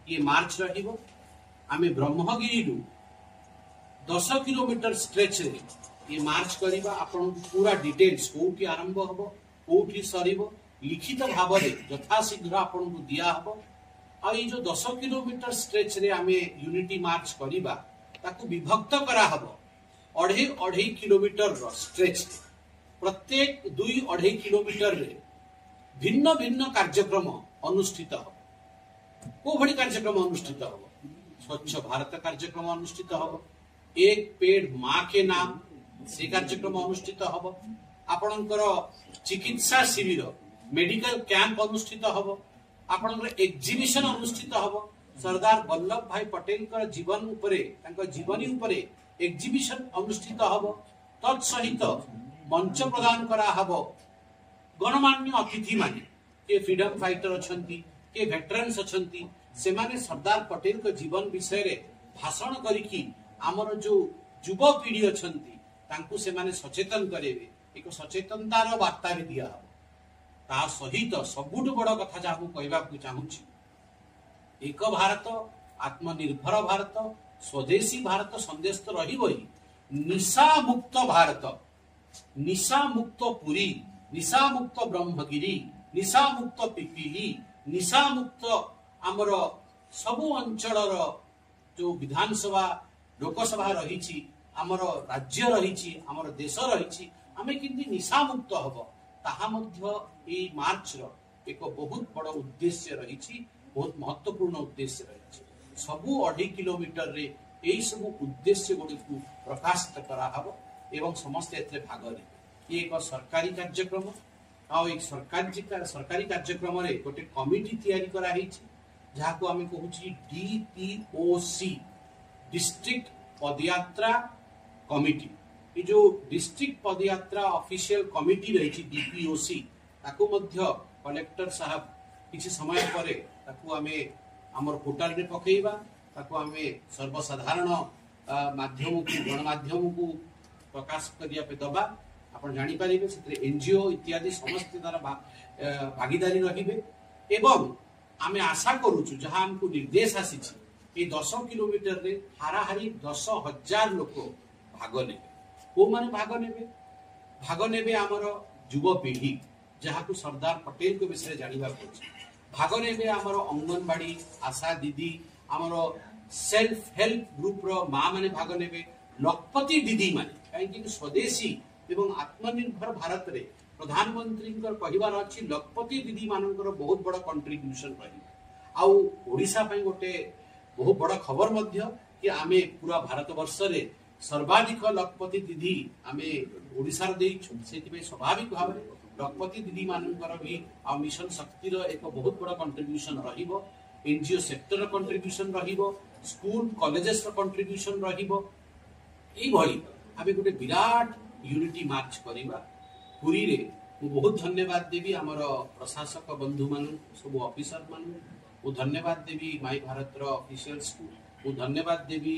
ये मार्च रहिबो आमे ब्रह्मगिरी 10 किलोमीटर स्ट्रेच रे ये मार्च करिबा आपण पूरा डिटेल्स कोठी आरंभ हबो कोठी सरीबो लिखित भाव में यथाशीघ्र आपन को दिया हबो आ ये जो 10 किलोमीटर स्ट्रेच रे आमे यूनिटी मार्च करिबा ताकू विभक्त करा हबो 2.5 किलोमीटर रो स्ट्रेच प्रत्येक 2.5 किलोमीटर रे भिन्न भिन्न कार्यक्रम अनुष्ठित हो को भली कार्यक्रम अनुष्ठित हो स्वच्छ भारत कार्यक्रम अनुष्ठित हो एक पेड़ माँ के नाम से कार्यक्रम अनुष्ठित हो आपणकर चिकित्सा शिविर मेडिकल कैंप अनुष्ठित हो आपणकर एग्जिबिशन अनुष्ठित हो सरदार वल्लभ भाई पटेल का जीवन उपरे जीवनी उपरे एग्जिबिशन अनुष्ठित हो तत्सहित मंच प्रदान करा हबो गणमान्य अतिथि माने के फ्रीडम फाइटर अछंती के वेटरन्स अछंती से माने सरदार पटेल के जीवन विषय रे भाषण करिकी हमर जो युवा पीढ़ी अछंती तांकु से माने सचेतन करेबे एक सचेतनतार वार्ता भी दिया हबो ता सहित सबुठ बड़ कथा जाहु कहबा को चाहूची एक भारत आत्मनिर्भर भारत स्वदेशी भारत संदेश तो रहिबो ही निशा मुक्त भारत निशा मुक्त पुरी निशा मुक्त ब्रह्मगिरी निशा मुक्त पिपीली निशा मुक्त आमर सबु अंचल जो विधानसभा लोकसभा रही आमर राज्य रही आमर देश रही आमे किंतु निशा मुक्त हब ताहा मध्य ए मार्च रो एक बहुत बड़ उद्देश्य रही बहुत महत्वपूर्ण उद्देश्य रही सबु 2.5 किलोमीटर रे एई सबु उद्देश्य गुडी को प्रकाशित करा हबो एवं समस्त एथे भाग ले ये एक सरकारी कार्यक्रम आ एक सरकारी कार्यक्रम रे गोटे कमिटी तयारी करा हिची जहा को आमे कहूची डीपीओसी डिस्ट्रिक्ट पदयात्रा कमिटी ये जो डिस्ट्रिक्ट पदयात्रा ऑफिशियल कमिटी रही डीपीओसी ताको मध्य कलेक्टर साहब किसी समय परे ताको आमे हमर पोर्टल रे पकेइबा ताको आमे सर्वसाधारण माध्यम को गणमाध्यम को प्रकाश करिया पे दबा आपण जानि पारिबे से एनजीओ इत्यादि समस्त तार भागीदारी रहिबे एवं आमे आशा करूछु जहां हमको निर्देश आसीछि ए 10 किलोमीटर रे हाराहारी 10,000 लोक भाग नेबे को माने भाग नेबे हमर युवा पीढ़ी जहा को सरदार पटेल के विषय जानिबा पड़छ भाग नेबे हमर अंगनबाड़ी आशा दीदी हमर सेल्फ हेल्प ग्रुप रो मां माने भाग नेबे लखपति दीदी माने काई स्वदेशी एवं आत्मनिर्भर भारत रे प्रधानमंत्री कहबार अच्छी लखपति दीदी मानकर बहुत बड़ा कंट्रीब्यूशन रही आउ ओडिशा पई गोटे बहुत बड़ा खबर मध्य कि आमे पूरा भारत वर्ष रे सर्वाधिक लखपति दीदी आमे ओडिशा रे देइछु सेति पे स्वाभाविक भाव लखपति दीदी मानकर भी आ मिशन शक्ति रो एक बहुत बड़ा कंट्रीब्यूशन रहिबो एनजीओ सेक्टर रो कंट्रीब्यूशन रहिबो स्कूल कॉलेजेस रो कंट्रीब्यूशन रहिबो ई भली आमे गोटे विराट यूनिटी मार्च करिबा पुरी रे मु बहुत धन्यवाद देवी हमर प्रशासक बंधु मान सब ऑफिसर मान मु धन्यवाद देवी माई भारत रो ऑफिशियल्स को मु धन्यवाद देवी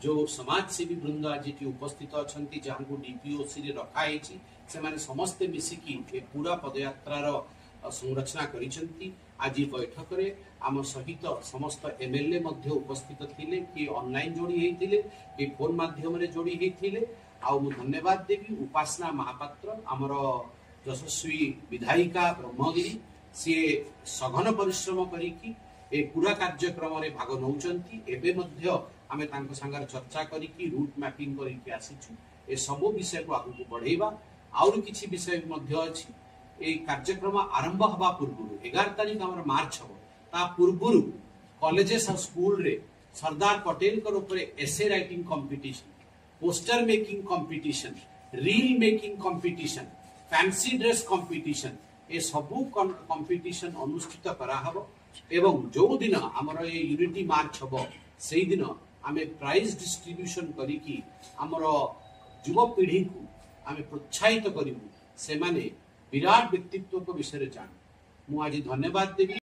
जो समाज सेवी वृंद आज उपस्थित अछंती जहां को डीपीओसी रे रखा हेची से माने समस्त मिसिकी ए पूरा पदयात्रा रो संरचना करिसंती आज बैठक रे आम सहित समस्त एमएलए मध्य उपस्थित थिले कि ऑनलाइन जोड़ी हेतिले कि फोन माध्यम रे जोड़ी हेतिले आ मु धन्यवाद देवी उपासना महापात्र आमर यशस्वी विधायिका ब्रह्मगिरी सी सघन परिश्रम करिकी ए पूरा कार्यक्रम रे भाग नौचंती एबे मध्य आमे तांको संगर चर्चा करिकी रूट मैपिंग करिकी आसीछु ए सब विषय को आगु बढ़ेबा और किछि विषय मध्य अछि ए कार्यक्रम आरंभ हवा पूर्व 11 तारिख हमर मार्च हबो ता पूर्व कॉलेजेस और स्कूल रे सरदार पटेल कर ऊपर essay writing competition poster making competition reel making competition fancy dress competition ए सबु कंपटीशन अनुष्ठित करा हबो एवं जो दिन हमर ए यूनिटी मार्च हबो सेही दिन आमे प्राइज डिस्ट्रीब्यूशन करिकी हमर युवा पीढ़ी को आमे प्रोत्साहित करिवु से माने विराट व्यक्तित्व को विषय जान मु आज धन्यवाद देवी।